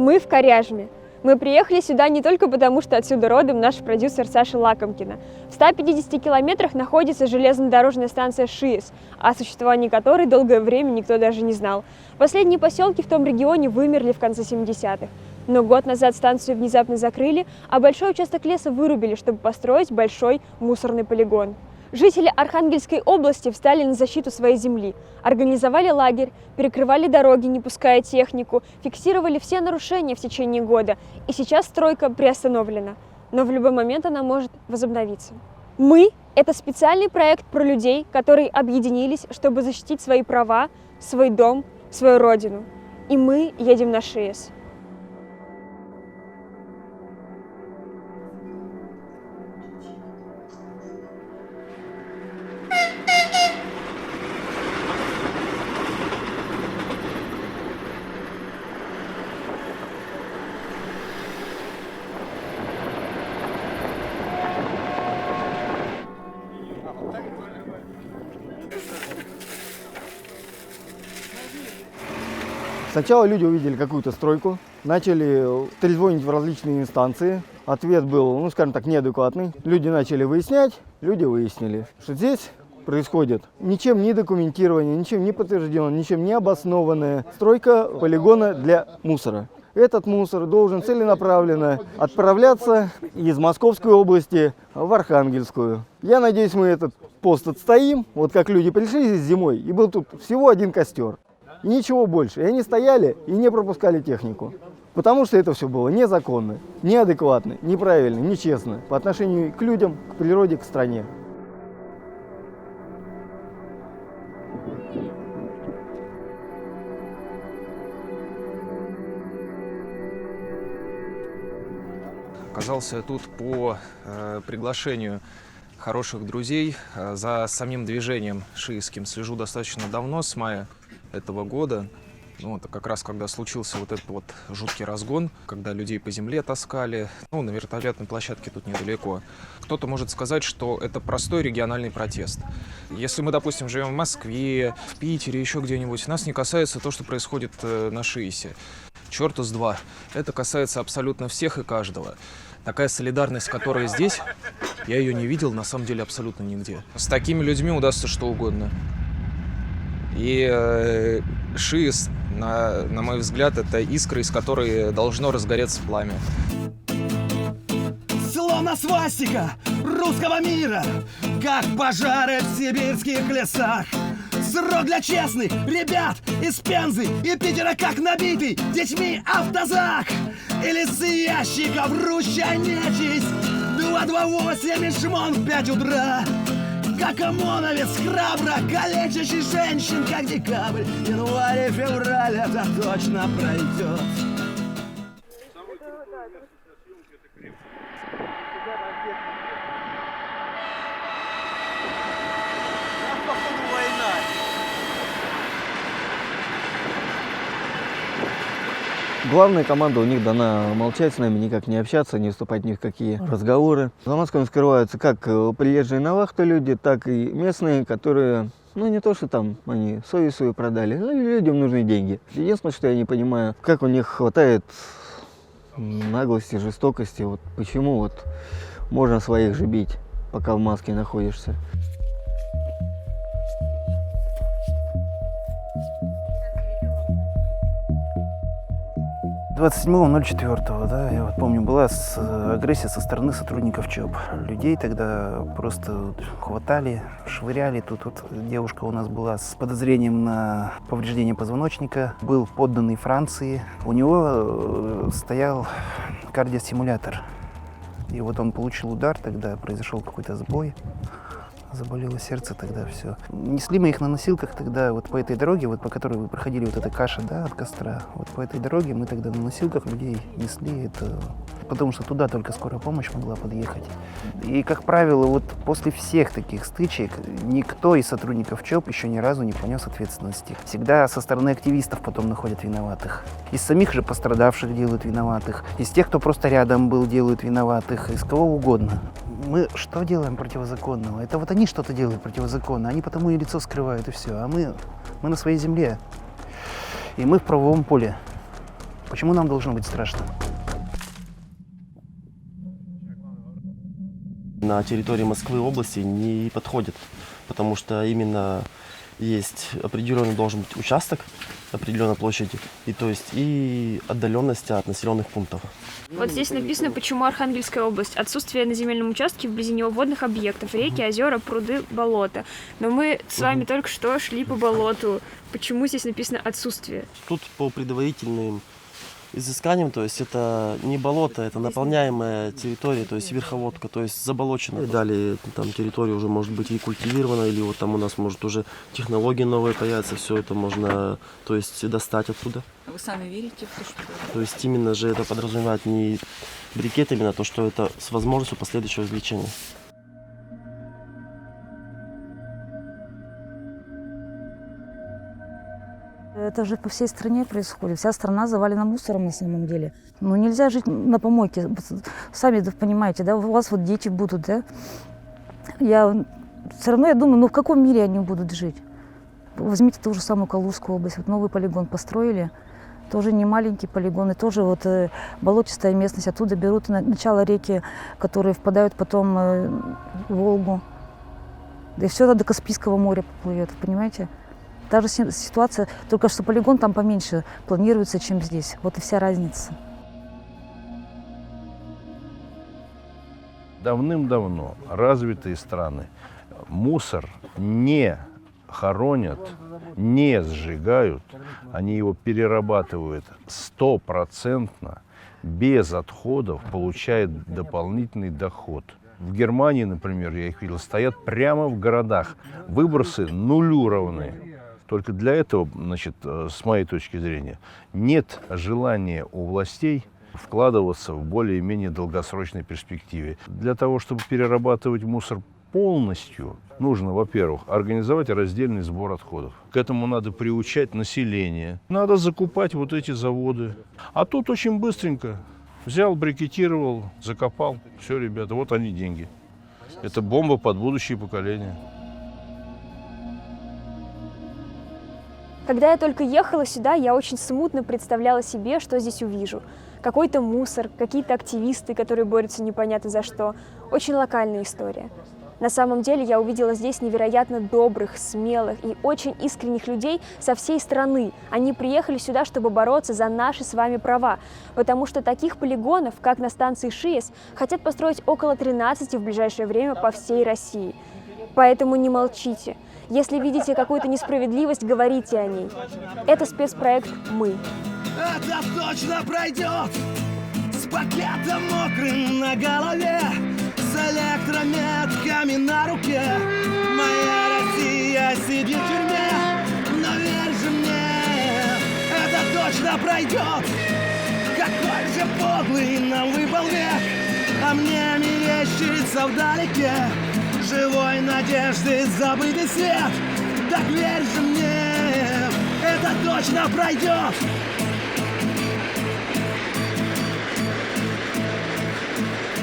Мы в Коряжме. Мы приехали сюда не только потому, что отсюда родом наш продюсер Саша Лакомкина. В 150 километрах находится железнодорожная станция ШИЭС, о существовании которой долгое время никто даже не знал. Последние поселки в том регионе вымерли в конце 70-х. Но год назад станцию внезапно закрыли, а большой участок леса вырубили, чтобы построить большой мусорный полигон. Жители Архангельской области встали на защиту своей земли, организовали лагерь, перекрывали дороги, не пуская технику, фиксировали все нарушения в течение года, и сейчас стройка приостановлена, но в любой момент она может возобновиться. «Мы» — это специальный проект про людей, которые объединились, чтобы защитить свои права, свой дом, свою родину. И мы едем на ШИЭС. Сначала люди увидели какую-то стройку, начали трезвонить в различные инстанции. Ответ был, скажем так, неадекватный. Люди начали выяснять, люди выяснили, что здесь происходит ничем не документированная, ничем не подтвержденная, ничем не обоснованная стройка полигона для мусора. Этот мусор должен целенаправленно отправляться из Московской области в Архангельскую. Я надеюсь, мы этот пост отстоим. Вот как люди пришли здесь зимой, и был тут всего один костер. И ничего больше. И они стояли и не пропускали технику. Потому что это все было незаконно, неадекватно, неправильно, нечестно по отношению к людям, к природе, к стране. Оказался я тут по приглашению хороших друзей. За самим движением шиэсским слежу достаточно давно, с мая этого года. Это как раз когда случился вот этот вот жуткий разгон, когда людей по земле таскали, на вертолетной площадке тут недалеко. Кто-то может сказать, что это простой региональный протест. Если мы, допустим, живем в Москве, в Питере, еще где-нибудь, нас не касается то, что происходит на ШИЭСе. Чёрта с два. Это касается абсолютно всех и каждого. Такая солидарность, которая здесь, я ее не видел на самом деле абсолютно нигде. С такими людьми удастся что угодно. И ШИЭС, на мой взгляд, это искра, из которой должно разгореться пламя. Словно свастика русского мира, как пожары в сибирских лесах. Срок для честных ребят из Пензы и Питера, как набитый детьми автозак. Или с ящиков рущая нечисть, 228 и шмон в 5 утра. Как ОМОНовец храбро калечащий женщин, как декабрь, январь и февраль, это точно пройдет. Главная команда у них дана молчать с нами, никак не общаться, не вступать ни в какие разговоры. За масками скрываются как приезжие на вахту люди, так и местные, которые, не то что там они совесть свою продали, но людям нужны деньги. Единственное, что я не понимаю, как у них хватает наглости, жестокости, почему можно своих же бить, пока в маске находишься. 27.04, я помню, была агрессия со стороны сотрудников ЧОП. Людей тогда просто хватали, швыряли. Тут девушка у нас была с подозрением на повреждение позвоночника. Был подданный Франции. У него стоял кардиостимулятор. И он получил удар, тогда произошел какой-то сбой. Заболело сердце, тогда все. Несли мы их на носилках тогда по этой дороге, по которой вы проходили, эта каша, от костра. По этой дороге мы тогда на носилках людей несли, потому что туда только скорая помощь могла подъехать. И, как правило, после всех таких стычек никто из сотрудников ЧОП еще ни разу не понес ответственности. Всегда со стороны активистов потом находят виноватых. Из самих же пострадавших делают виноватых. Из тех, кто просто рядом был, делают виноватых. Из кого угодно. Мы что делаем противозаконного? Это они что-то делают противозаконно, они потому и лицо скрывают, и все. А мы на своей земле. И мы в правовом поле. Почему нам должно быть страшно? На территории Москвы области не подходит, потому что именно есть определенный должен быть участок определенной площади, и то есть и отдаленность от населенных пунктов. Вот здесь написано, почему Архангельская область. Отсутствие на земельном участке вблизи него водных объектов, реки, озера, пруды, болота. Но мы с вами только что шли по болоту. Почему здесь написано отсутствие? Тут по предварительным изысканиям, то есть это не болото, это наполняемая территория, то есть верховодка, то есть заболочена. И далее там территория уже может быть и культивирована, или вот там у нас может уже технологии новые появятся, все это можно, то есть достать оттуда. Вы сами верите в то, что... То есть именно же это подразумевает не брикет, именно то, что это с возможностью последующего извлечения. Это же по всей стране происходит. Вся страна завалена мусором на самом деле. Ну нельзя жить на помойке. Сами понимаете, да, у вас вот дети будут, да. Все равно я думаю, ну в каком мире они будут жить? Возьмите ту же самую Калужскую область. Вот новый полигон построили. Тоже не маленький полигон, и тоже вот болотистая местность. Оттуда берут начало реки, которые впадают потом в Волгу. Да и все это до Каспийского моря поплывет, понимаете? Та же ситуация, только что полигон там поменьше планируется, чем здесь. Вот и вся разница. Давным-давно развитые страны мусор не хоронят, не сжигают, они его перерабатывают 100%, без отходов, получают дополнительный доход. В Германии, например, я их видел, стоят прямо в городах, выбросы нулюровные. Только для этого, значит, с моей точки зрения, нет желания у властей вкладываться в более-менее долгосрочной перспективе. Для того, чтобы перерабатывать мусор полностью, нужно, во-первых, организовать раздельный сбор отходов. К этому надо приучать население. Надо закупать вот эти заводы. А тут очень быстренько взял, брикетировал, закопал. Все, ребята, вот они деньги. Это бомба под будущее поколение. Когда я только ехала сюда, я очень смутно представляла себе, что здесь увижу. Какой-то мусор, какие-то активисты, которые борются непонятно за что. Очень локальная история. На самом деле я увидела здесь невероятно добрых, смелых и очень искренних людей со всей страны. Они приехали сюда, чтобы бороться за наши с вами права, потому что таких полигонов, как на станции ШИЭС, хотят построить около 13 в ближайшее время по всей России. Поэтому не молчите. Если видите какую-то несправедливость, говорите о ней. Это спецпроект «Мы». Это точно пройдет с пакетом мокрым на голове, с электрометками на руке. Моя Россия сидит в тюрьме, но верь же мне, это точно пройдет. Какой же подлый нам выпал век, а мне мерещится вдалеке живой надежды забытый свет. Так верь же мне, это точно пройдет.